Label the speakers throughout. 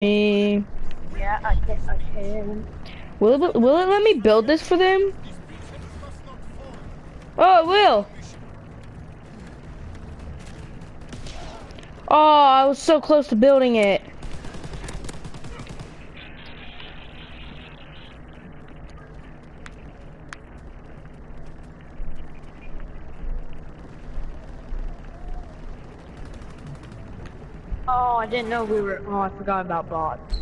Speaker 1: Me.
Speaker 2: Yeah, I guess I can.
Speaker 1: Will it let me build this for them? Oh, it will. Oh, I was so close to building it.
Speaker 2: Oh, I didn't know we were. Oh, I forgot about bots.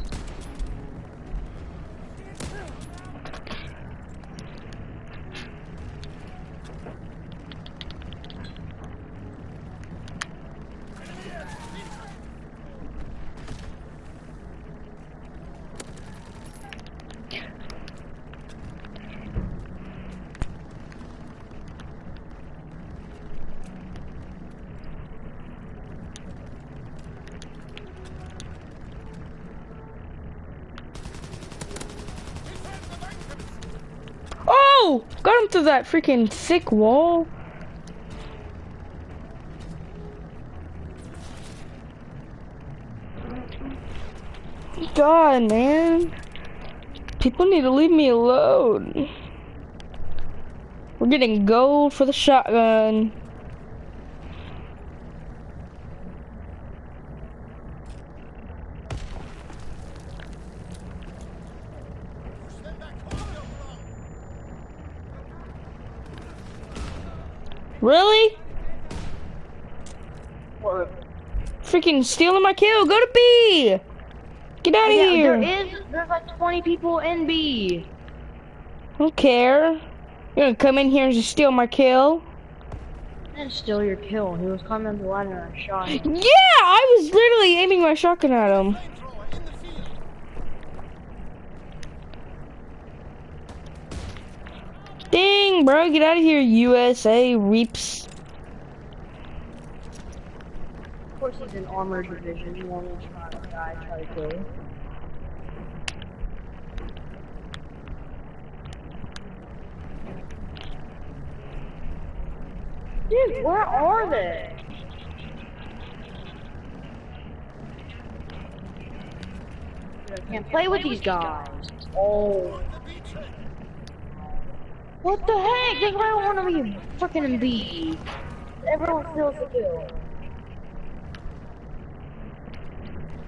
Speaker 1: Oh, got him through that freaking thick wall. God, man. People need to leave me alone. We're getting gold for the shotgun. Really?
Speaker 2: What?
Speaker 1: Freaking stealing my kill. Go to B. Get out
Speaker 2: Oh,
Speaker 1: of
Speaker 2: yeah,
Speaker 1: here.
Speaker 2: there's like 20 people in B.
Speaker 1: I don't care. You're gonna come in here and just steal my kill?
Speaker 2: I didn't steal your kill. He was coming up the ladder and I shot him.
Speaker 1: Yeah, I was literally aiming my shotgun at him. Dang, bro, get out of here, USA reaps.
Speaker 2: Of course, he's in armored division. You want to try to kill him. Dude, where are they? I can't play with these guys. Oh. What the heck? That's why I don't want to be freaking in B. Everyone steals the kill.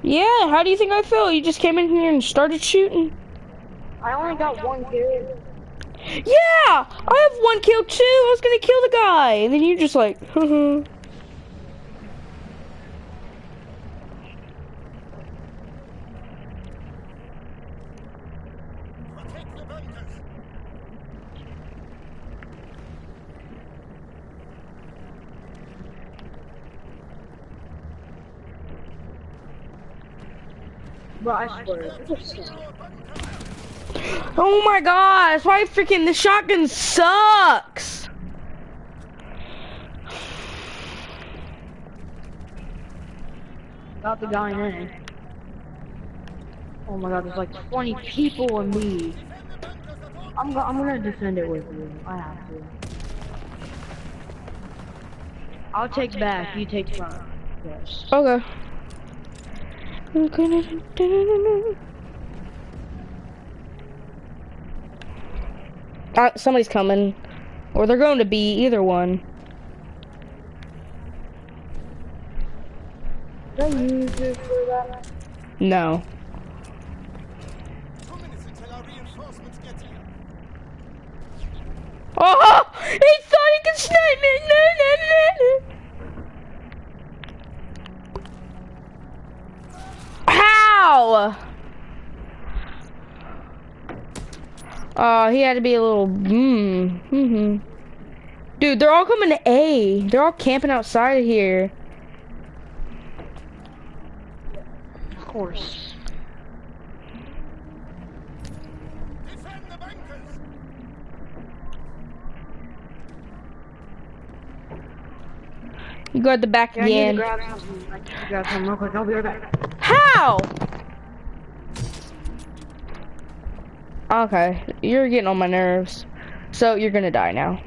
Speaker 1: Yeah, how do you think I feel? You just came in here and started shooting?
Speaker 2: I only got one kill.
Speaker 1: Yeah, I have one kill too. I was gonna kill the guy, and then you just like,
Speaker 2: Bro, I swear.
Speaker 1: oh my gosh, why freaking the shotgun sucks?
Speaker 2: Got the guy in A. Oh my god, there's like 20 people in B. I'm gonna defend it with you. I have to. I'll take back, you take front. Yes.
Speaker 1: Okay. Somebody's coming. Or they're going to be either one.
Speaker 2: Did I use this for that?
Speaker 1: No.
Speaker 3: 2 minutes until our reinforcements get here.
Speaker 1: Oh! He thought he could snipe me! No, no, no, no. How? He had to be a little, Dude, they're all coming to A. They're all camping outside of here.
Speaker 2: Of course.
Speaker 3: Defend the bunkers!
Speaker 1: You go at the back
Speaker 2: Yeah, I need to
Speaker 1: again.
Speaker 2: grab something. I need to grab something real quick. I'll be right back.
Speaker 1: How? Okay, you're getting on my nerves. So you're gonna die now.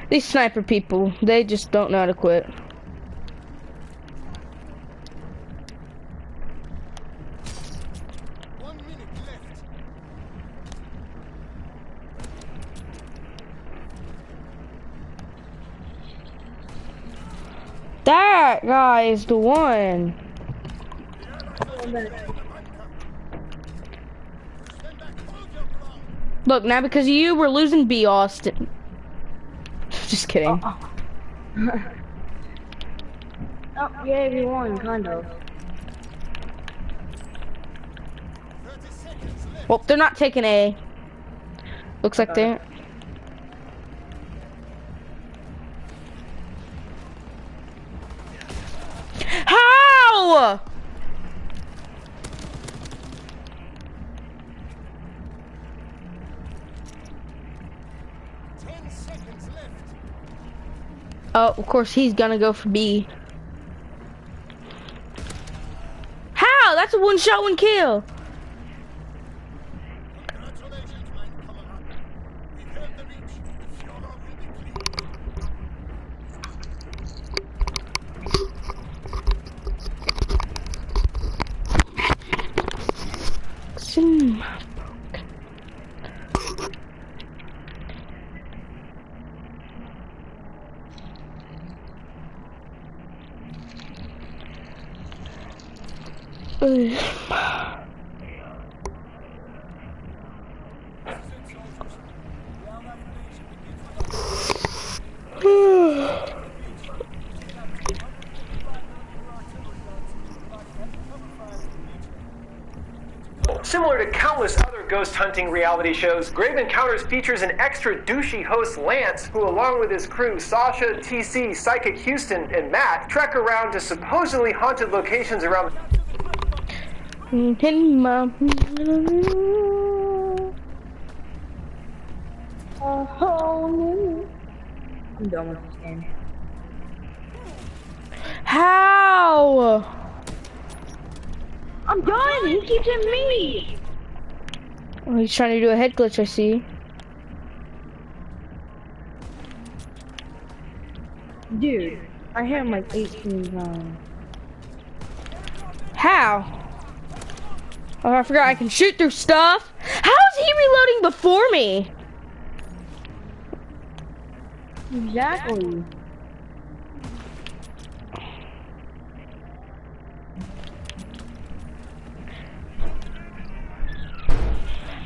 Speaker 1: These sniper people, they just don't know how to quit. That guy is the one. Look, now because of you, we're losing B, Austin. Just kidding.
Speaker 2: Oh, yeah, we won, kind of.
Speaker 1: Well, they're not taking A. Looks like they're... How? Oh, of course he's gonna go for B. How? That's a one-shot, one kill.
Speaker 3: Congratulations, mein Kamerad. We've held the reach. The Führer will be pleased.
Speaker 4: Similar to countless other ghost hunting reality shows, Grave Encounters features an extra douchey host, Lance, who along with his crew, Sasha, TC, Psychic Houston, and Matt, trek around to supposedly haunted locations around
Speaker 2: I'm done with this game.
Speaker 1: How?
Speaker 2: I'm done! He keeps hitting me!
Speaker 1: Oh, he's trying to do a head glitch, I see.
Speaker 2: Dude, I hit him like 18 times.
Speaker 1: How? Oh, I forgot I can shoot through stuff. How is he reloading before me?
Speaker 2: Exactly.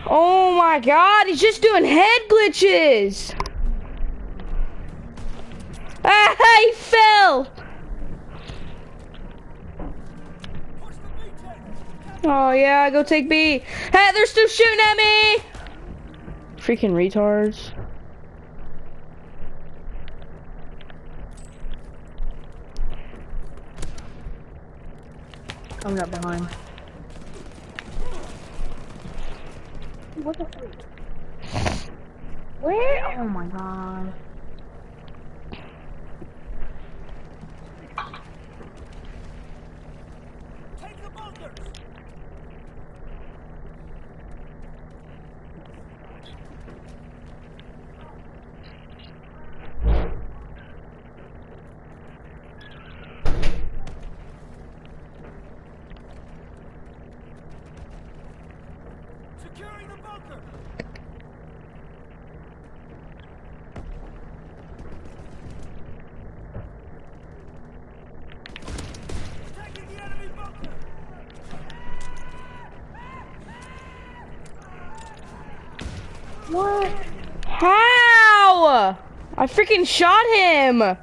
Speaker 1: Oh my god, he's just doing head glitches. Ah, he fell. Oh yeah, go take B. Hey, they're still shooting at me. Freaking retards.
Speaker 2: Coming up behind. What the freak? Where? Oh my god.
Speaker 3: Take the bunkers! Securing the bunker! Taking the enemy bunker!
Speaker 2: What?
Speaker 1: How? I freaking shot him.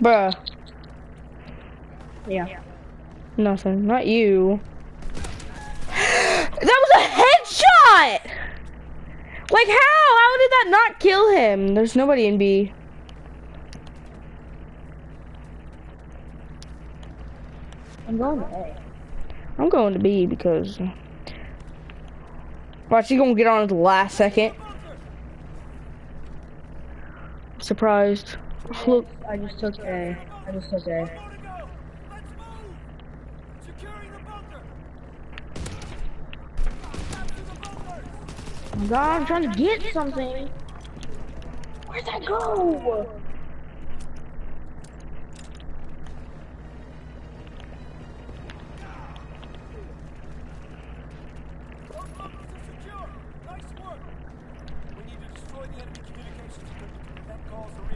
Speaker 1: Bruh.
Speaker 2: Yeah.
Speaker 1: Nothing. Not you. That was a headshot! Like how? How did that not kill him? There's nobody in B.
Speaker 2: I'm going to A.
Speaker 1: I'm going to B because... Watch, he's gonna get on at the last second. Surprised. Look.
Speaker 2: I just took A. I just took A.
Speaker 3: Let's move! Securing the bunker! Capture the bunkers!
Speaker 2: Oh my god, I'm trying to get something. Where'd that go?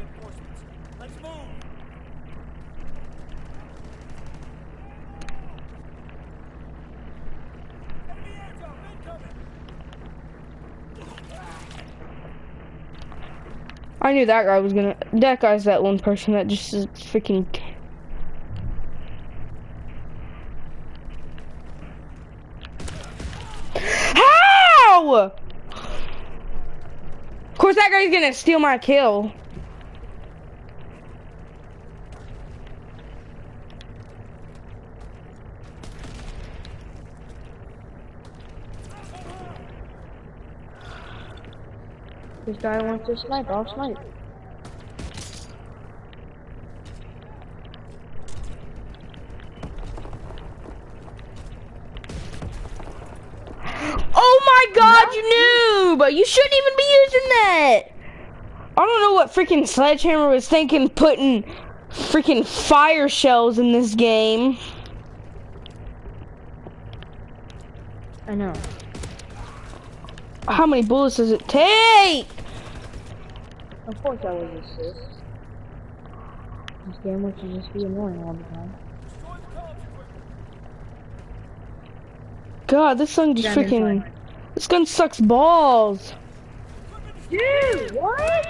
Speaker 3: reinforcements. Let's move. Enemy airdrop incoming.
Speaker 1: I knew that guy was gonna. That guy's that one person that just is freaking. How? Of course, that guy's gonna steal my kill.
Speaker 2: This guy wants to snipe, I'll snipe.
Speaker 1: Oh my god, you noob! You shouldn't even be using that! I don't know what freaking Sledgehammer was thinking putting freaking fire shells in this game.
Speaker 2: I know.
Speaker 1: How many bullets does it take?
Speaker 2: Of course I would assist. This game would just be annoying all the time.
Speaker 3: Destroy the comms equipment.
Speaker 1: God, this gun just
Speaker 2: Gun
Speaker 1: freaking.
Speaker 2: inside.
Speaker 1: This gun sucks balls.
Speaker 2: Dude, what?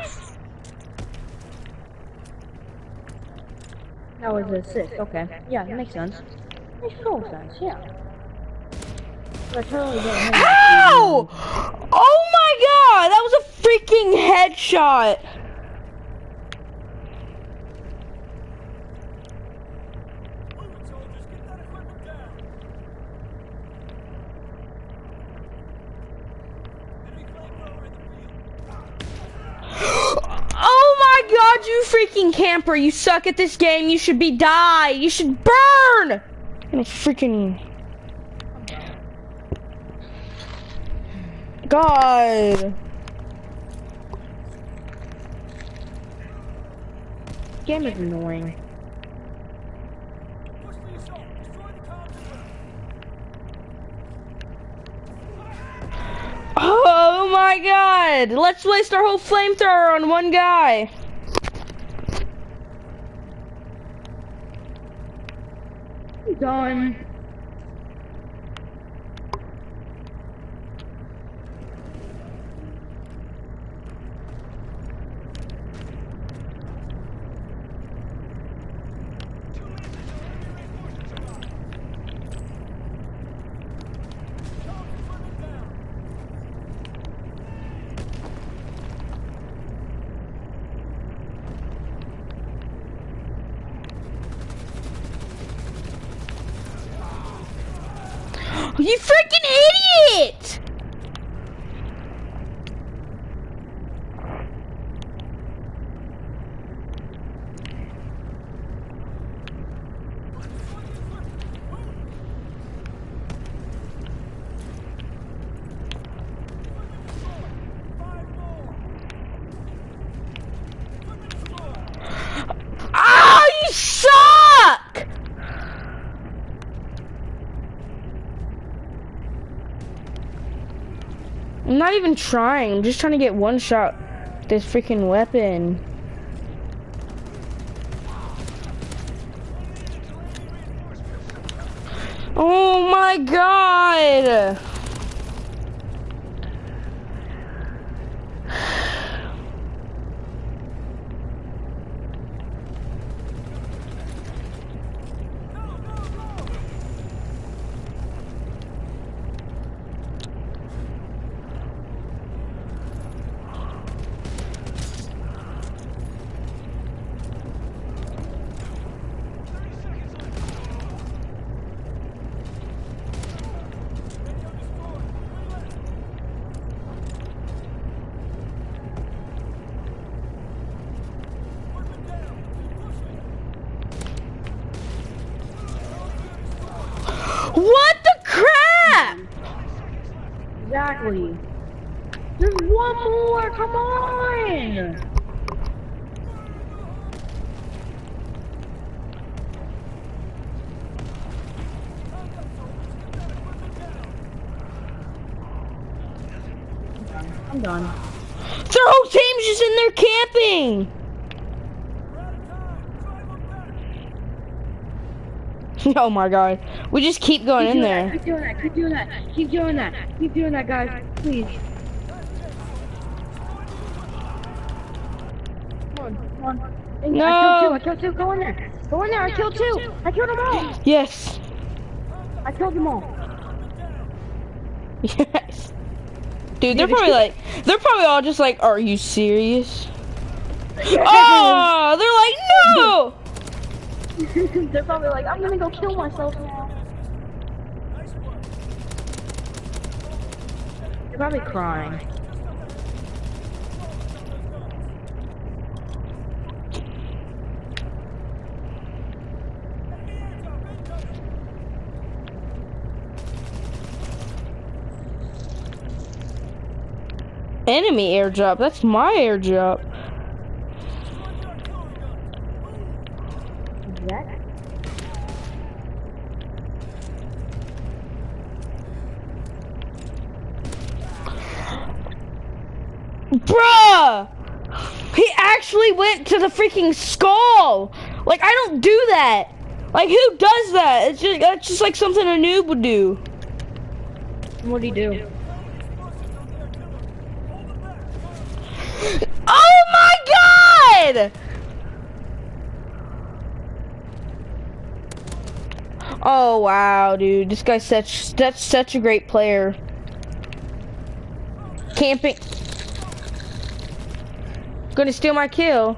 Speaker 2: That was an assist, okay. Yeah, that makes sense. Makes total sense, yeah. But I totally didn't know.
Speaker 1: How? Oh my god, that was a freaking headshot.
Speaker 3: Move it, soldiers. Get that equipment down. Enemy flamethrower in the field.
Speaker 1: Oh my god, you freaking camper. You suck at this game. You should be die. You should burn. And freaking. God.
Speaker 2: This game is annoying.
Speaker 3: Push the assault. Destroy the comms equipment.
Speaker 1: Oh my god. Let's waste our whole flamethrower on one guy.
Speaker 2: Done.
Speaker 1: You freaking idiot! Oh, you suck! I'm not even trying. I'm just trying to get one shot with this freaking weapon. Oh my god! What the crap?
Speaker 2: Exactly. There's one more, come on! I'm done.
Speaker 1: Their whole team's just in there camping. Oh my god. We just keep going in there.
Speaker 2: Keep doing that, keep doing that, keep doing that, keep doing that, guys, please. Come on.
Speaker 1: No.
Speaker 2: I killed two, go in there. Go in there, I killed two. I killed them all.
Speaker 1: Yes.
Speaker 2: I killed them all.
Speaker 1: Yes. Dude, they're probably all just like, are you serious? Oh, they're like, no!
Speaker 2: They're probably like, I'm gonna go kill myself now. They're probably crying.
Speaker 1: Enemy airdrop, that's my airdrop.
Speaker 2: That?
Speaker 1: Bruh! He actually went to the freaking skull! Like, I don't do that! Like, who does that? That's just like something a noob would do.
Speaker 2: What'd he do?
Speaker 1: Oh my god! Oh wow, dude. This guy's that's such a great player. Camping. Gonna steal my kill.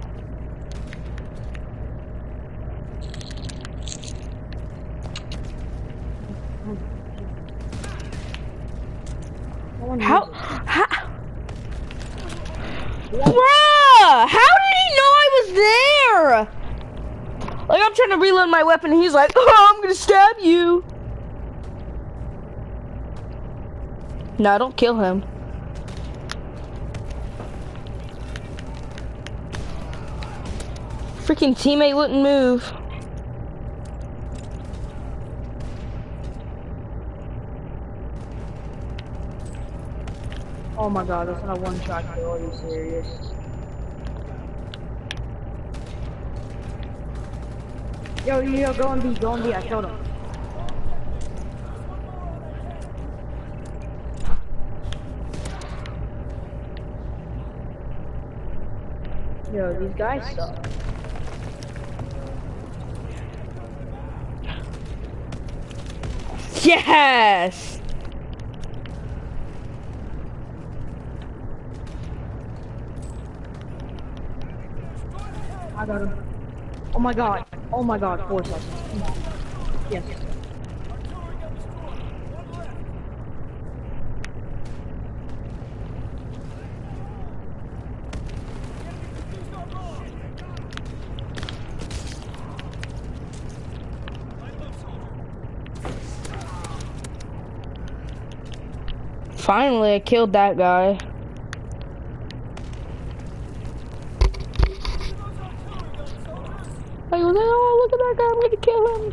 Speaker 1: How? Bruh! How did he know I was there? Like, I'm trying to reload my weapon and he's like, oh, I'm gonna stab you. No, don't kill him. Freaking teammate wouldn't move.
Speaker 2: Oh my god, that's not one shot kill, are you serious? Yo, go and B, I killed him. Yo, these guys suck.
Speaker 1: Yes!
Speaker 2: I got him. Oh my god, 4 seconds. Come on. Yes.
Speaker 1: Finally, I killed that guy. I was like, oh, look at that guy, I'm gonna kill him.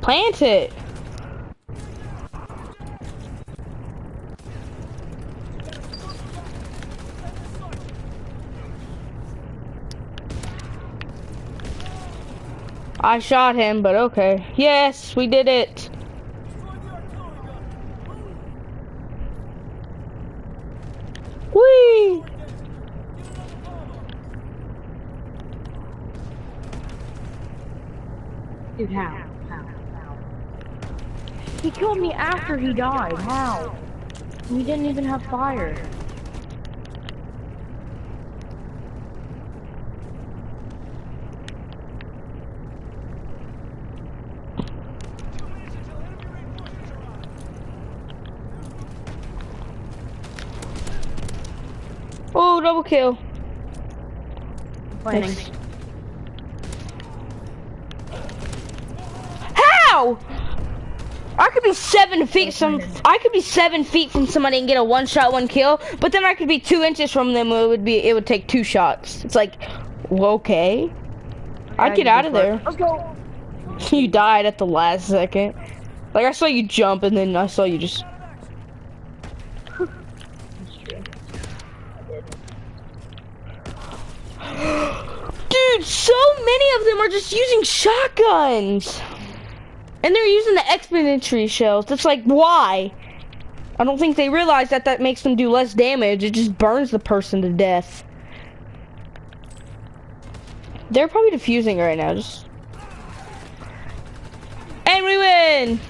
Speaker 1: Plant it. I shot him, but okay. Yes, we did it. Whee!
Speaker 2: Dude, how? He killed me after he died, how? We didn't even have fire.
Speaker 1: Oh, double kill.
Speaker 2: Planning.
Speaker 1: Nice. How? I could be 7 feet from somebody and get a 1-shot, 1 kill, but then I could be 2 inches from them. It would take 2 shots. It's like, well, okay. I'd get out of there.
Speaker 2: Let's go.
Speaker 1: You died at the last second. Like, I saw you jump and then I saw you just.
Speaker 2: That's true.
Speaker 1: So many of them are just using shotguns. And they're using the exponentiary shells. It's like, why? I don't think they realize that that makes them do less damage. It just burns the person to death. They're probably defusing right now. Just... And we win!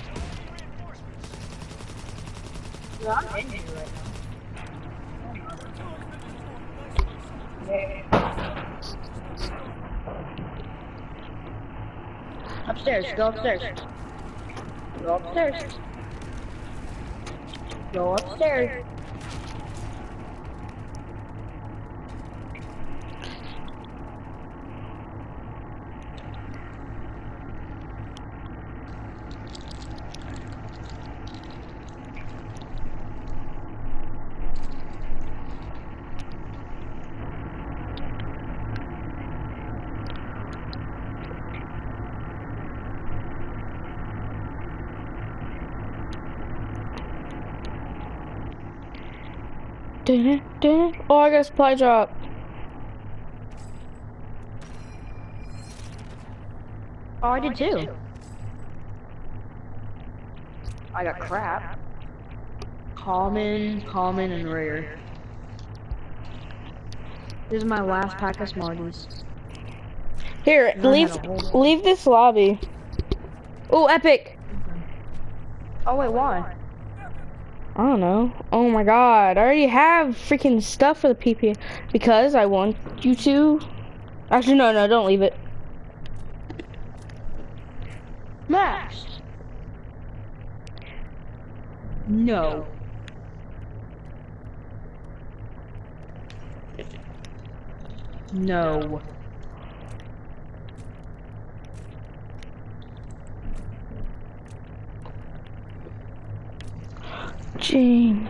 Speaker 2: Yeah, I'm in here right now. Upstairs, go upstairs. Go upstairs. Go upstairs.
Speaker 1: Oh, I got a supply drop.
Speaker 2: Oh, I did too. I got crap. Common, and rare. This is my last pack of Smarties.
Speaker 1: Here, leave this lobby. Oh, epic.
Speaker 2: Oh wait, why?
Speaker 1: I don't know. Oh my god, I already have freaking stuff for the PP because I want you to. Actually, no, don't leave it.
Speaker 2: Max. No. No.
Speaker 1: Gene.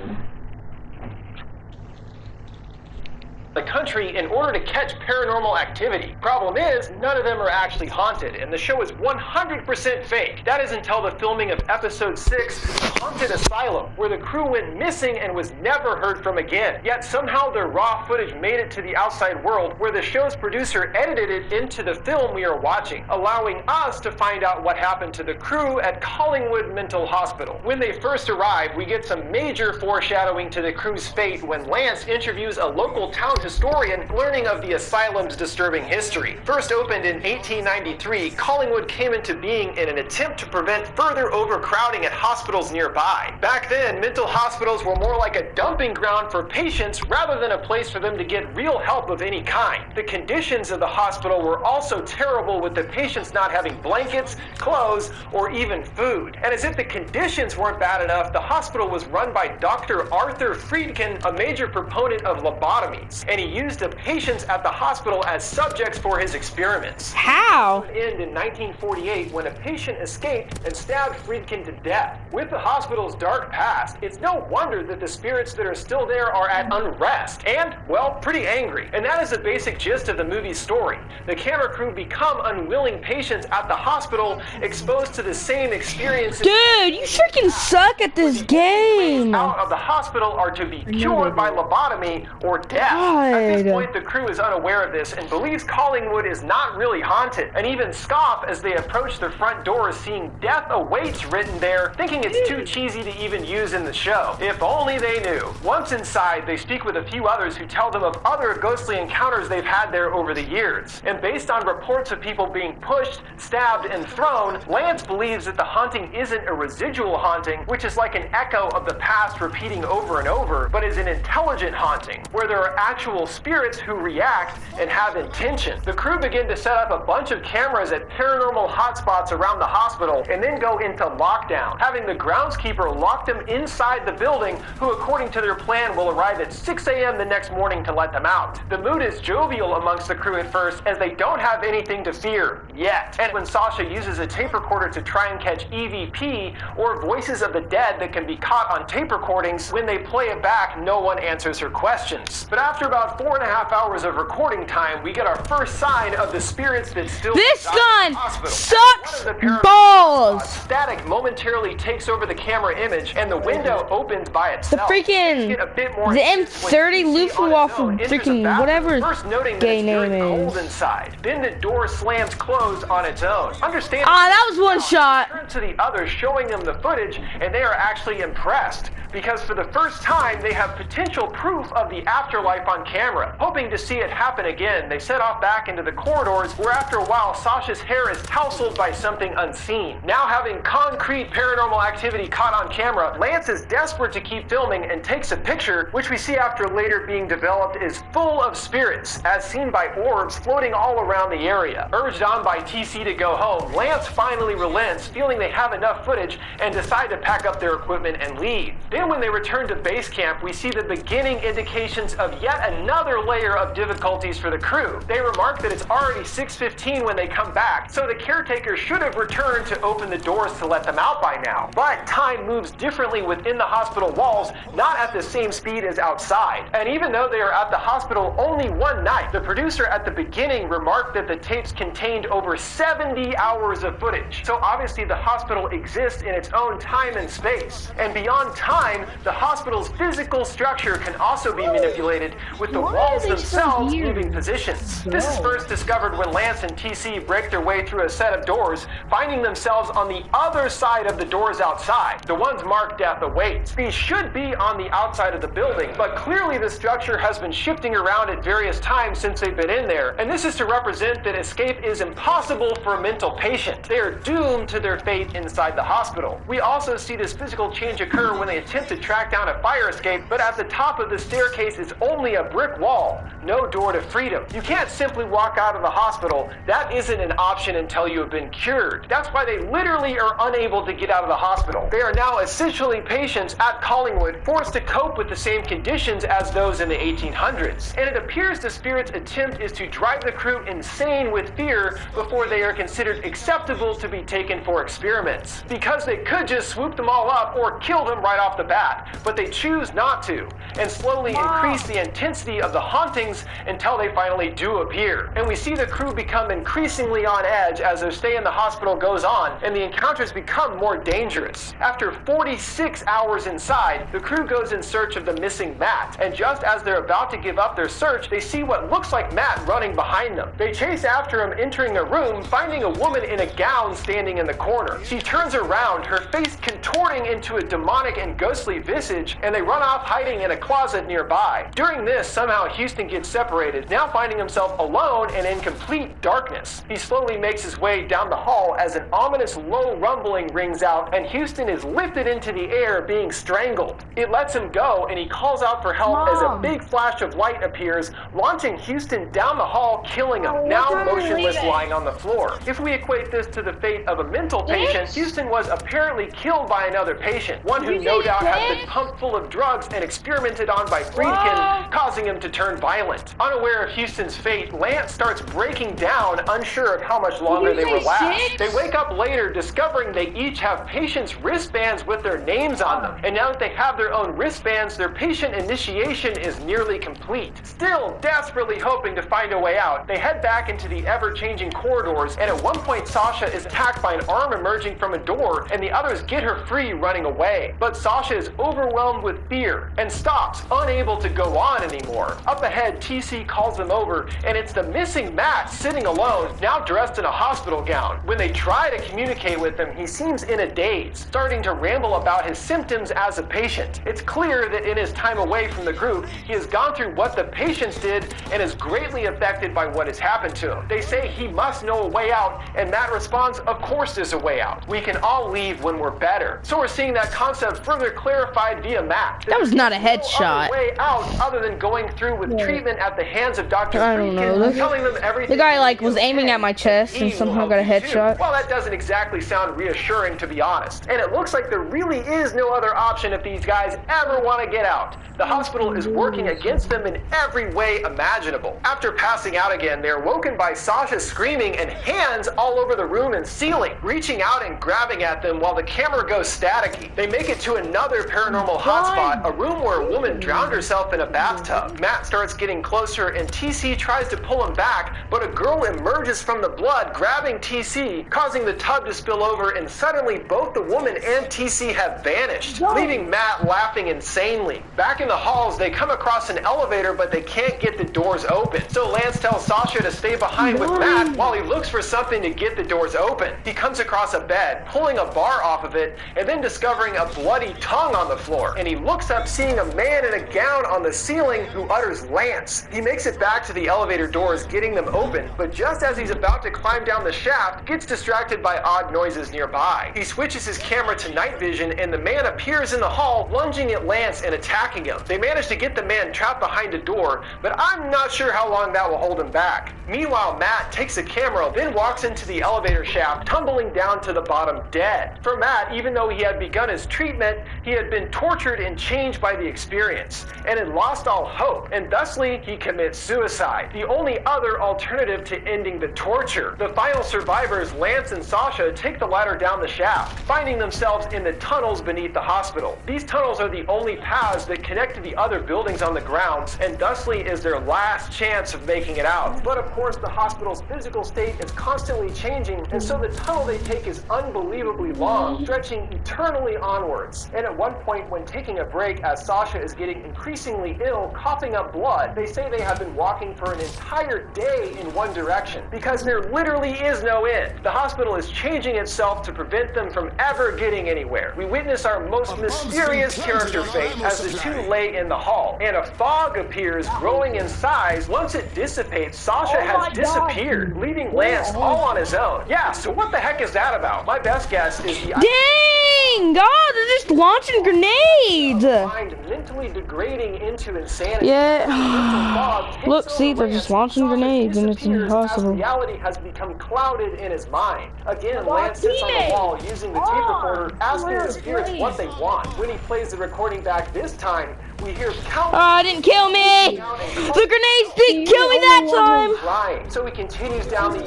Speaker 4: The country in order to catch paranormal activity. Problem is, none of them are actually haunted, and the show is 100% fake. That is until the filming of episode 6, Haunted Asylum, where the crew went missing and was never heard from again. Yet somehow their raw footage made it to the outside world, where the show's producer edited it into the film we are watching, allowing us to find out what happened to the crew at Collingwood Mental Hospital. When they first arrive, we get some major foreshadowing to the crew's fate when Lance interviews a local town historian learning of the asylum's disturbing history. First opened in 1893, Collingwood came into being in an attempt to prevent further overcrowding at hospitals nearby. Back then, mental hospitals were more like a dumping ground for patients rather than a place for them to get real help of any kind. The conditions of the hospital were also terrible, with the patients not having blankets, clothes, or even food. And as if the conditions weren't bad enough, the hospital was run by Dr. Arthur Friedkin, a major proponent of lobotomies, and he used the patients at the hospital as subjects for his experiments.
Speaker 1: How?
Speaker 4: It would end in 1948 when a patient escaped and stabbed Friedkin to death. With the hospital's dark past, it's no wonder that the spirits that are still there are at unrest and, well, pretty angry. And that is the basic gist of the movie's story. The camera crew become unwilling patients at the hospital, exposed to the same experiences.
Speaker 1: Dude, you freaking suck at this game.
Speaker 4: Out of the hospital are to be cured by lobotomy or death. At this point, the crew is unaware of this and believes Collingwood is not really haunted, and even scoff as they approach the front door, seeing "Death Awaits" written there, thinking it's too cheesy to even use in the show. If only they knew. Once inside, they speak with a few others who tell them of other ghostly encounters they've had there over the years. And based on reports of people being pushed, stabbed, and thrown, Lance believes that the haunting isn't a residual haunting, which is like an echo of the past repeating over and over, but is an intelligent haunting, where there are actual spirits who react and have intention. The crew begin to set up a bunch of cameras at paranormal hotspots around the hospital and then go into lockdown, having the groundskeeper lock them inside the building, who according to their plan will arrive at 6 a.m. the next morning to let them out. The mood is jovial amongst the crew at first, as they don't have anything to fear yet. And when Sasha uses a tape recorder to try and catch EVP, or voices of the dead that can be caught on tape recordings, when they play it back, no one answers her questions. But after about 4.5 hours of recording time, we get our first sign of the spirits that still
Speaker 1: This gun
Speaker 4: hospital.
Speaker 1: sucks Max
Speaker 4: One of the paranormal
Speaker 1: balls.
Speaker 4: static momentarily takes over the camera image, and the window opens by
Speaker 1: The
Speaker 4: itself.
Speaker 1: freaking
Speaker 4: Get a bit more
Speaker 1: the
Speaker 4: intense when
Speaker 1: M30
Speaker 4: TC
Speaker 1: Luffy
Speaker 4: on its
Speaker 1: from
Speaker 4: own enters a
Speaker 1: freaking
Speaker 4: bathroom,
Speaker 1: whatever
Speaker 4: first noting that
Speaker 1: gay
Speaker 4: it's very
Speaker 1: name
Speaker 4: cold
Speaker 1: is.
Speaker 4: inside. Then the door slams closed on its own. Understand?
Speaker 1: Ah, that was one shot.
Speaker 4: Turn to the others, showing them the footage, and they are actually impressed because for the first time they have potential proof of the afterlife on camera. Hoping to see it happen again, they set off back into the corridors, where after a while Sasha's hair is tousled by something unseen. Now having concrete paranormal activity caught on camera, Lance is desperate to keep filming and takes a picture, which we see after later being developed is full of spirits, as seen by orbs floating all around the area. Urged on by TC to go home, Lance finally relents, feeling they have enough footage, and decide to pack up their equipment and leave. Then when they return to base camp, we see the beginning indications of yet another layer of difficulties for the crew. They remark that it's already 6:15 when they come back, so the caretaker should have returned to open the doors to let them out by now. But time moves differently within the hospital walls, not at the same speed as outside. And even though they are at the hospital only one night, the producer at the beginning remarked that the tapes contained over 70 hours of footage. So obviously the hospital exists in its own time and space. And beyond time, the hospital's physical structure can also be manipulated with the
Speaker 2: Why
Speaker 4: walls
Speaker 2: are they
Speaker 4: themselves
Speaker 2: so weird?
Speaker 4: moving positions. This is first discovered when Lance and TC break their way through a set of doors, finding themselves on the other side of the doors outside. The ones marked death awaits. These should be on the outside of the building, but clearly the structure has been shifting around at various times since they've been in there, and this is to represent that escape is impossible for a mental patient. They are doomed to their fate inside the hospital. We also see this physical change occur when they attempt to track down a fire escape, but at the top of the staircase is only a brick wall, no door to freedom. You can't simply walk out of the hospital. That isn't an option until you have been cured. That's why they literally are unable to get out of the hospital. They are now essentially patients at Collingwood, forced to cope with the same conditions as those in the 1800s. And it appears the spirit's attempt is to drive the crew insane with fear before they are considered acceptable to be taken for experiments. Because they could just swoop them all up or kill them right off the bat, but they choose not to, and slowly increase the intensity of the hauntings until they finally do appear. And we see the crew become increasingly on edge as their stay in the hospital goes on, and the encounters become more dangerous. After 46 hours inside, the crew goes in search of the missing Matt, and just as they're about to give up their search, they see what looks like Matt running behind them. They chase after him, entering a room, finding a woman in a gown standing in the corner. She turns around, her face contorting into a demonic and ghostly visage, and they run off hiding in a closet nearby. During this, somehow Houston gets separated, now finding himself alone and in complete darkness. He slowly makes his way down the hall as an ominous low rumbling rings out, and Houston is lifted into the air, being strangled. It lets him go, and he calls out for help as a big flash of light appears, launching Houston down the hall, killing him, now motionless lying on the floor. If we equate this to the fate of a mental patient, Houston was apparently killed by another patient, one who no doubt had been pumped full of drugs and experimented on by Friedkin, causing him to turn violent. Unaware of Houston's fate, Lance starts breaking down, unsure of how much longer they will last. They wake up later discovering they each have patients' wristbands with their names on them, and now that they have their own wristbands, their patient initiation is nearly complete. Still desperately hoping to find a way out, they head back into the ever-changing corridors, and at one point Sasha is attacked by an arm emerging from a door, and the others get her free, running away. But Sasha is overwhelmed with fear and stops, unable to go on anymore. Up ahead, TC calls them over, and it's the missing Matt sitting alone, now dressed in a hospital gown. When they try to communicate with him, he seems in a daze, starting to ramble about his symptoms as a patient. It's clear that in his time away from the group, he has gone through what the patients did and is greatly affected by what has happened to him. They say he must know a way out, and Matt responds, of course there's a way out. We can all leave when we're better. So we're seeing that concept further clarified via Matt.
Speaker 1: That was not a
Speaker 4: No
Speaker 1: headshot.
Speaker 4: other way out other than going through with treatment at the hands of Dr.
Speaker 1: I don't know.
Speaker 4: Friedkin, telling them everything.
Speaker 1: The guy like was
Speaker 4: is
Speaker 1: aiming
Speaker 4: okay,
Speaker 1: at my chest and
Speaker 4: he will
Speaker 1: somehow got a
Speaker 4: help you too.
Speaker 1: headshot.
Speaker 4: Well, that doesn't exactly sound reassuring, to be honest. And it looks like there really is no other option if these guys ever want to get out. The hospital is working against them in every way imaginable. After passing out again, they're woken by Sasha screaming and hands all over the room and ceiling, reaching out and grabbing at them while the camera goes staticky. They make it to another paranormal hotspot, a room where a woman drowned herself in a bathtub. Matt starts getting closer and TC tries to pull him back, but a girl emerges from the blood, grabbing TC TC, causing the tub to spill over, and suddenly both the woman and TC have vanished, leaving Matt laughing insanely. Back in the halls, they come across an elevator, but they can't get the doors open. So Lance tells Sasha to stay behind with Matt while he looks for something to get the doors open. He comes across a bed, pulling a bar off of it, and then discovering a bloody tongue on the floor. And he looks up, seeing a man in a gown on the ceiling who utters Lance. He makes it back to the elevator doors, getting them open, but just as he's about to climb down the shaft, gets distracted by odd noises nearby. He switches his camera to night vision, and the man appears in the hall, lunging at Lance and attacking him. They manage to get the man trapped behind a door, but I'm not sure how long that will hold him back. Meanwhile, Matt takes a camera, then walks into the elevator shaft, tumbling down to the bottom dead. For Matt, even though he had begun his treatment, he had been tortured and changed by the experience, and had lost all hope, and thusly he commits suicide, the only other alternative to ending the torture. The final survivors, Lance and Sasha, take the ladder down the shaft, finding themselves in the tunnels beneath the hospital. These tunnels are the only paths that connect to the other buildings on the grounds, and thusly is their last chance of making it out. But of course, the hospital's physical state is constantly changing, and so the tunnel they take is unbelievably long, stretching eternally onwards. And at one point, when taking a break as Sasha is getting increasingly ill, coughing up blood, they say they have been walking for an entire day in one direction, because there literally is no end. The hospital is changing itself to prevent them from ever getting anywhere. We witness our most mysterious character fate as the two lay in the hall, and a fog appears, growing in size. Once it dissipates, Sasha has disappeared, leaving Lance all on his own. Yeah, so what the heck is that about? My best guess is the
Speaker 1: Dang! God, they're just launching grenades!
Speaker 4: mind mentally degrading into insanity.
Speaker 1: Yeah. Look, see, they're just launching grenades and it's impossible.
Speaker 4: Reality has become clouded in his mind. Again, Lance sits on the wall using the tape recorder, asking the spirits what they want. When he plays the recording back this time, we hear countless...
Speaker 1: didn't kill me! The grenades didn't kill me that time!
Speaker 4: Crying. So he continues down the...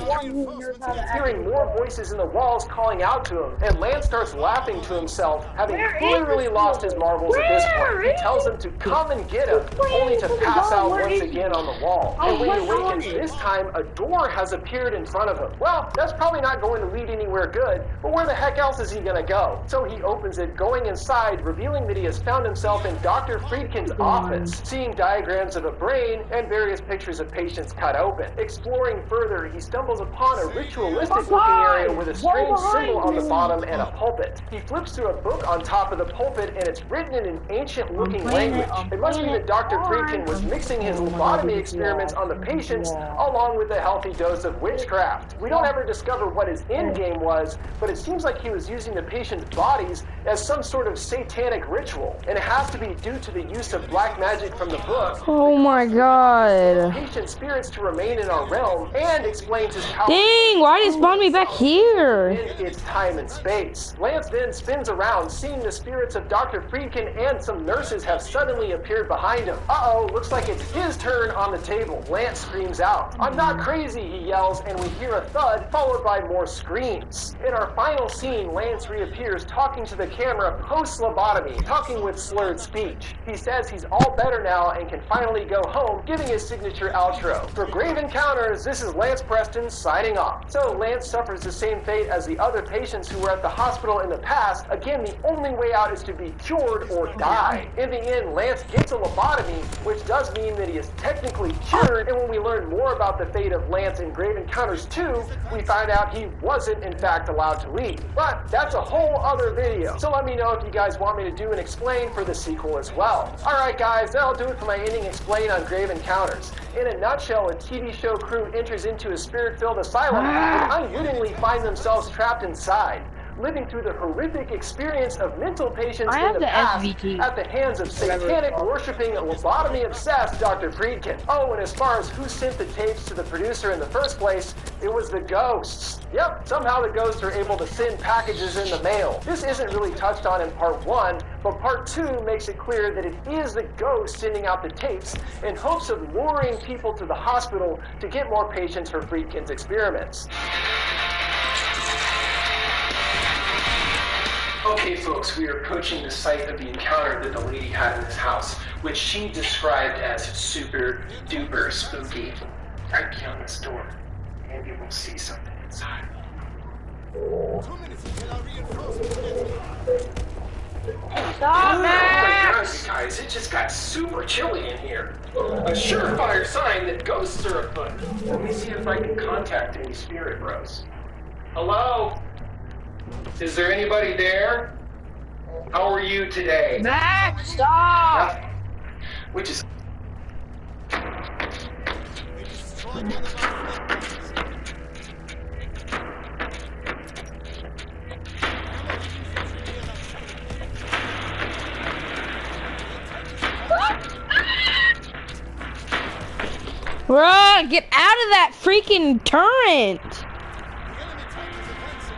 Speaker 4: hearing more voices in the walls calling out to him, and Lance starts laughing to himself, having clearly lost his marbles at this point. He tells them to come and get him, only to pass out once again on the wall. And when he awakens this time, a door has appeared in front of him. Well, that's probably not going to lead anywhere good, but where the heck else is he going to go? So he opens it, going inside, revealing that he has found himself in Dr. Friedkin's office, seeing diagrams of a brain and various pictures of patients cut open. Exploring further, he stumbles upon a ritualistic-looking area with a strange symbol on the bottom and a pulpit. He flips through a book on top of the pulpit, and it's written in an ancient-looking language. It must be that Dr. Friedkin was mixing his lobotomy experiments on the patients along with a healthy dose of witchcraft. We don't ever discover what his end game was, but it seems like he was using the patients' bodies as some sort of satanic ritual, and it has to be due to the use of black magic from the book.
Speaker 1: Oh my god.
Speaker 4: Patient spirits to remain in our realm, and explains his power.
Speaker 1: Dang, why did it spawn me back here?
Speaker 4: In its time and space. Lance then spins around, seeing the spirits of Dr. Friedkin and some nurses have suddenly appeared behind him. Uh-oh, looks like it's his turn on the table. Lance screams out, "I'm not crazy," he yells, and we hear a thud, followed by more screams. In our final scene, Lance reappears talking to the camera post-lobotomy, talking with slurred speech. He says he's all better now and can finally go home, giving his signature outro. For Grave Encounters, this is Lance Preston signing off. So Lance suffers the same fate as the other patients who were at the hospital in the past. Again, the only way out is to be cured or die. In the end, Lance gets a lobotomy, which does mean that he is technically cured, and when we learn more about the fate of Lance in Grave Encounters 2, we find out he wasn't in fact allowed to leave. But that's a whole other video. So let me know if you guys want me to do an explain for the sequel as well. Alright guys, that'll do it for my ending explain on Grave Encounters. In a nutshell, a TV show crew enters into a spirit-filled asylum and unwittingly find themselves trapped inside, living through the horrific experience of mental patients in the past at the hands of satanic worshipping lobotomy-obsessed Dr. Friedkin. Oh, and as far as who sent the tapes to the producer in the first place, it was the ghosts. Yep, somehow the ghosts are able to send packages in the mail. This isn't really touched on in part 1, but part 2 makes it clear that it is the ghost sending out the tapes in hopes of luring people to the hospital to get more patients for Friedkin's experiments. Okay folks, we are approaching the site of the encounter that the lady had in this house, which she described as super duper spooky. Right beyond this door, maybe we'll see something inside.
Speaker 3: 2 minutes until our reinforcements get here.
Speaker 2: Stop
Speaker 5: Oh my
Speaker 2: it!
Speaker 5: gosh, guys, it just got super chilly in here. A surefire sign that ghosts are afoot. Let me see if I can contact any spirit bros. Hello? Is there anybody there? How are you today?
Speaker 2: Max, stop!
Speaker 5: Which is
Speaker 3: We destroyed one of our friends.
Speaker 1: Bruh, get out of that freaking turret!
Speaker 3: The enemy tank is advancing.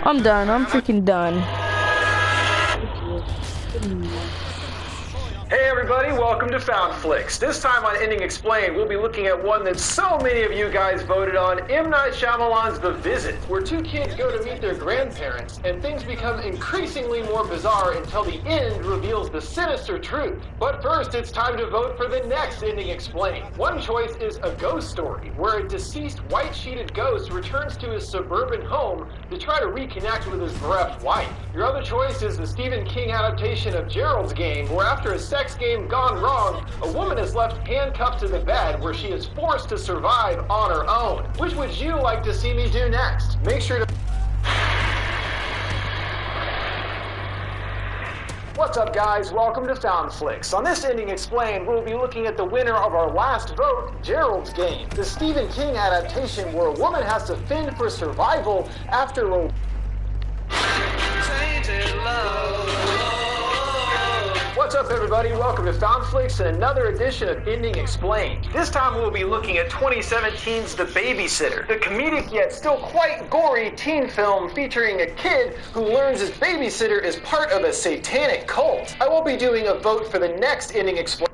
Speaker 1: I'm done. I'm freaking done.
Speaker 4: Hey everybody, welcome to Found Flicks. This time on Ending Explained, we'll be looking at one that so many of you guys voted on, M. Night Shyamalan's The Visit, where two kids go to meet their grandparents, and things become increasingly more bizarre until the end reveals the sinister truth. But first, it's time to vote for the next Ending Explained. One choice is A Ghost Story, where a deceased white-sheeted ghost returns to his suburban home to try to reconnect with his bereft wife. Your other choice is the Stephen King adaptation of Gerald's Game, where after a sex game gone wrong, a woman is left handcuffed to the bed where she is forced to survive on her own. Which would you like to see me do next? Make sure to... What's up guys, welcome to Found Flicks. On this Ending Explained, we'll be looking at the winner of our last vote, Gerald's Game, the Stephen King adaptation where a woman has to fend for survival after a... What's up everybody, welcome to Found Flicks and another edition of Ending Explained. This time we'll be looking at 2017's The Babysitter, the comedic yet still quite gory teen film featuring a kid who learns his babysitter is part of a satanic cult. I will be doing a vote for the next Ending Explained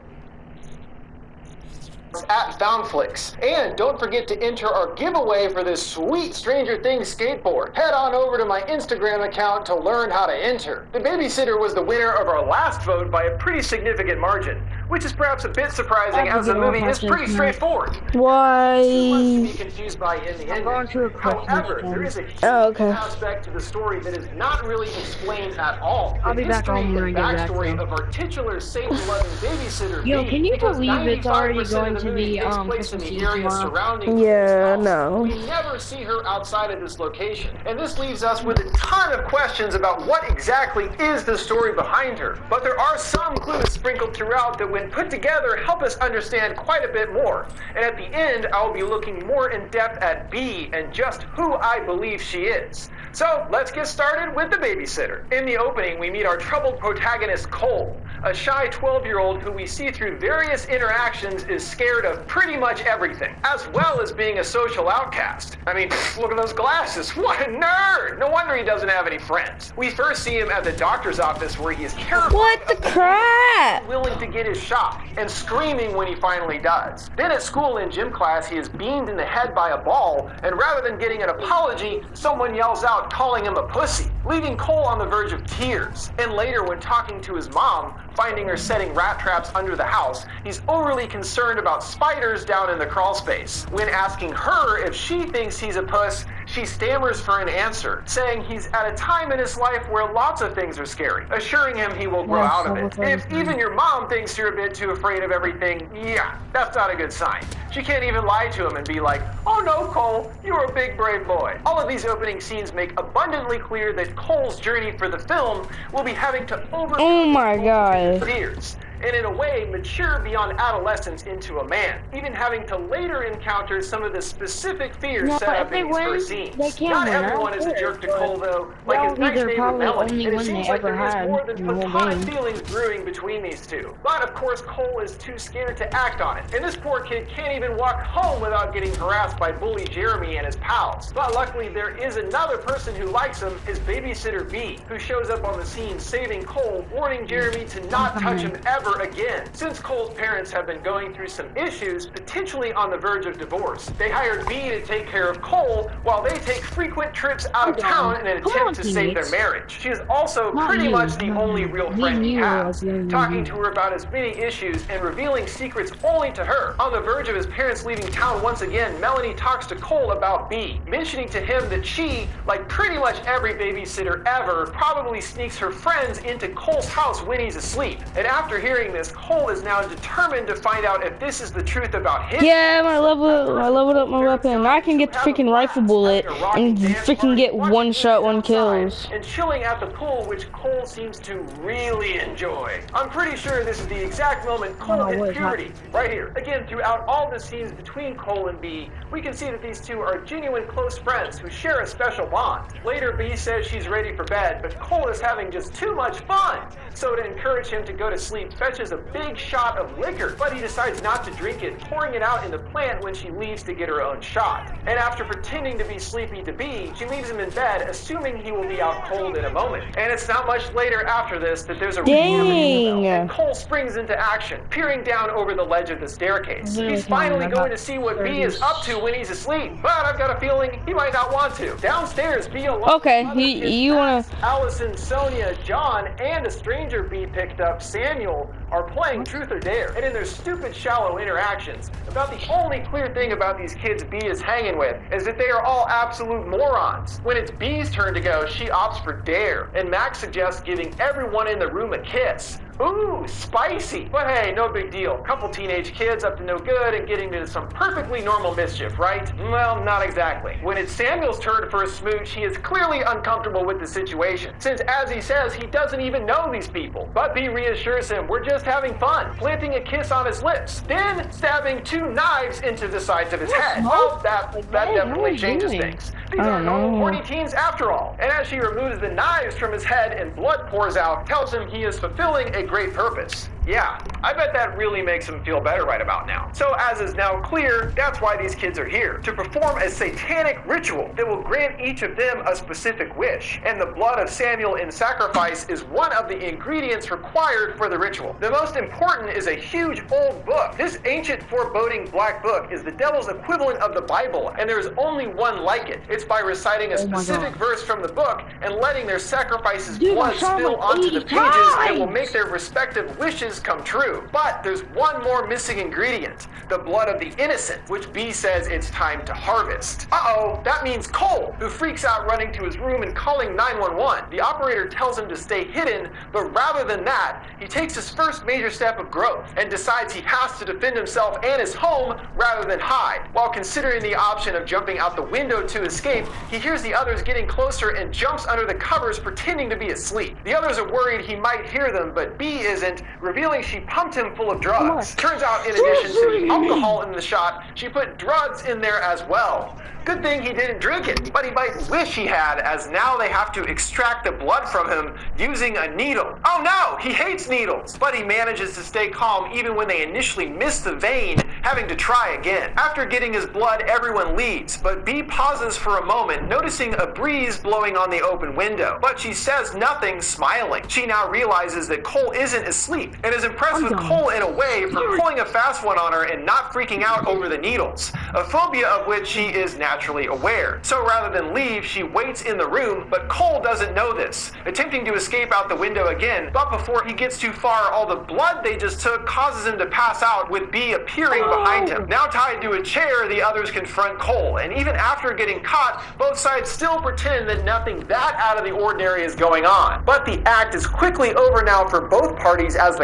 Speaker 4: at FoundFlix. And don't forget to enter our giveaway for this sweet Stranger Things skateboard. Head on over to my Instagram account to learn how to enter. The Babysitter was the winner of our last vote by a pretty significant margin, which is perhaps a bit surprising as the movie is pretty straightforward.
Speaker 1: Why?
Speaker 4: Too much to be confused by in the ending.
Speaker 2: going to a Christmas
Speaker 4: However,
Speaker 2: thing.
Speaker 4: there is a huge
Speaker 1: okay.
Speaker 4: aspect to the story that is not really explained at all.
Speaker 2: I'll be back home when I
Speaker 4: and
Speaker 2: get back,
Speaker 4: backstory
Speaker 2: though.
Speaker 4: of our titular Satan-loving babysitter.
Speaker 2: Yo,
Speaker 4: B,
Speaker 2: can you
Speaker 4: because
Speaker 2: believe it's already
Speaker 4: 95%
Speaker 2: going
Speaker 4: of
Speaker 2: to
Speaker 4: movie
Speaker 2: be,
Speaker 4: takes place in
Speaker 2: Christmas
Speaker 4: the
Speaker 2: Eve
Speaker 4: area
Speaker 2: tomorrow?
Speaker 4: surrounding
Speaker 1: Yeah,
Speaker 4: this house.
Speaker 1: no.
Speaker 4: We never see her outside of this location, and this leaves us with a ton of questions about what exactly is the story behind her. But there are some clues sprinkled throughout that, when put together, help us understand quite a bit more. And at the end, I will be looking more in depth at B and just who I believe she is. So let's get started with The Babysitter. In the opening, we meet our troubled protagonist, Cole, a shy 12-year-old who we see through various interactions is scared of pretty much everything, as well as being a social outcast. I mean, look at those glasses. What a nerd! No wonder he doesn't have any friends. We first see him at the doctor's office where he is terrified
Speaker 1: What the
Speaker 4: of
Speaker 1: crap?
Speaker 4: willing to get his shot and screaming when he finally does. Then at school in gym class, he is beamed in the head by a ball, and rather than getting an apology, someone yells out calling him a pussy, leaving Cole on the verge of tears. And later, when talking to his mom, finding her setting rat traps under the house, he's overly concerned about spiders down in the crawl space. When asking her if she thinks he's a puss, she stammers for an answer, saying he's at a time in his life where lots of things are scary, assuring him he will grow out of it. If even your mom thinks you're a bit too afraid of everything, yeah, that's not a good sign. She can't even lie to him and be like, oh no, Cole, you're a big brave boy. All of these opening scenes make abundantly clear that Cole's journey for the film will be having to overcome
Speaker 1: Oh my god.
Speaker 4: fears, and in a way mature beyond adolescence into a man, even having to later encounter some of the specific fears
Speaker 2: No,
Speaker 4: set
Speaker 2: but if
Speaker 4: up
Speaker 2: they
Speaker 4: in these
Speaker 2: win,
Speaker 4: first scenes.
Speaker 2: they can
Speaker 4: Not
Speaker 2: win, I
Speaker 4: everyone
Speaker 2: don't
Speaker 4: is a
Speaker 2: care,
Speaker 4: jerk to
Speaker 2: but
Speaker 4: Cole though,
Speaker 2: that
Speaker 4: like his
Speaker 2: would be
Speaker 4: nice
Speaker 2: their
Speaker 4: neighbor
Speaker 2: probably
Speaker 4: Melanie,
Speaker 2: only
Speaker 4: and it
Speaker 2: win
Speaker 4: seems
Speaker 2: they
Speaker 4: like
Speaker 2: ever
Speaker 4: there is
Speaker 2: had
Speaker 4: more than
Speaker 2: in the whole
Speaker 4: platonic
Speaker 2: game.
Speaker 4: feelings brewing between these two. But of course Cole is too scared to act on it, and this poor kid can't even walk home without getting harassed by bully Jeremy and his pals. But luckily there is another person who likes him, his babysitter B, who shows up on the scene saving Cole, warning Jeremy to not touch him ever over again. Since Cole's parents have been going through some issues, potentially on the verge of divorce, they hired B to take care of Cole while they take frequent trips out of town in an attempt to save their marriage. She is also pretty much the only real friend he has, talking to her about his many issues and revealing secrets only to her. On the verge of his parents leaving town once again, Melanie talks to Cole about B, mentioning to him that she, like pretty much every babysitter ever, probably sneaks her friends into Cole's house when he's asleep. And after hearing this, Cole is now determined to find out if this is the truth about him.
Speaker 1: Yeah, I leveled up my weapon. I can get the freaking rifle bullet and freaking get one shot, one kills.
Speaker 4: And chilling at the pool, which Cole seems to really enjoy. I'm pretty sure this is the exact moment Cole hit puberty. Right here. Again, throughout all the scenes between Cole and B, we can see that these two are genuine close friends who share a special bond. Later, B says she's ready for bed, but Cole is having just too much fun. So to encourage him to go to sleep, fetches a big shot of liquor, but he decides not to drink it, pouring it out in the plant when she leaves to get her own shot. And after pretending to be sleepy to B, she leaves him in bed, assuming he will be out cold in a moment. And it's not much later after this that there's a
Speaker 1: Dang.
Speaker 4: and Cole springs into action, peering down over the ledge of the staircase. He's finally going to see what B is up to when he's asleep, but I've got a feeling he might not want to. Downstairs, B alone.
Speaker 1: Okay, you wanna...
Speaker 4: Allison, Sonia, John, and a stranger B picked up, Samuel, are playing Truth or Dare. And in their stupid, shallow interactions, about the only clear thing about these kids B is hanging with is that they are all absolute morons. When it's B's turn to go, she opts for Dare, and Max suggests giving everyone in the room a kiss. Ooh, spicy. But hey, no big deal. Couple teenage kids up to no good and getting into some perfectly normal mischief, right? Well, not exactly. When it's Samuel's turn for a smooch, he is clearly uncomfortable with the situation, since as he says, he doesn't even know these people. But B reassures him we're just having fun, planting a kiss on his lips, then stabbing 2 knives into the sides of his head. Well, that definitely changes things. These are normal horny teens after all. And as she removes the knives from his head and blood pours out, tells him he is fulfilling a great purpose. Yeah, I bet that really makes him feel better right about now. So as is now clear, that's why these kids are here, to perform a satanic ritual that will grant each of them a specific wish. And the blood of Samuel in sacrifice is one of the ingredients required for the ritual. The most important is a huge old book. This ancient foreboding black book is the devil's equivalent of the Bible, and there is only one like it. It's by reciting a specific verse from the book and letting their sacrifices blood spill onto the pages that will make their respective wishes come true. But there's one more missing ingredient, the blood of the innocent, which B says it's time to harvest. Uh-oh, that means Cole, who freaks out running to his room and calling 911. The operator tells him to stay hidden, but rather than that, he takes his first major step of growth and decides he has to defend himself and his home rather than hide. While considering the option of jumping out the window to escape, he hears the others getting closer and jumps under the covers pretending to be asleep. The others are worried he might hear them, but B isn't, revealing she pumped him full of drugs. Turns out, in addition to the alcohol in the shot, she put drugs in there as well. Good thing he didn't drink it, but he might wish he had, as now they have to extract the blood from him using a needle. Oh no, he hates needles, but he manages to stay calm even when they initially miss the vein, having to try again. After getting his blood, everyone leaves, but B pauses for a moment, noticing a breeze blowing on the open window. But she says nothing, smiling. She now realizes that Cole isn't asleep, and is impressed with Cole in a way for pulling a fast one on her and not freaking out over the needles, a phobia of which she is naturally aware. So rather than leave, she waits in the room, but Cole doesn't know this, attempting to escape out the window again, but before he gets too far, all the blood they just took causes him to pass out, with B appearing behind him. Now tied to a chair, the others confront Cole, and even after getting caught, both sides still pretend that nothing that out of the ordinary is going on. But the act is quickly over now for both parties as the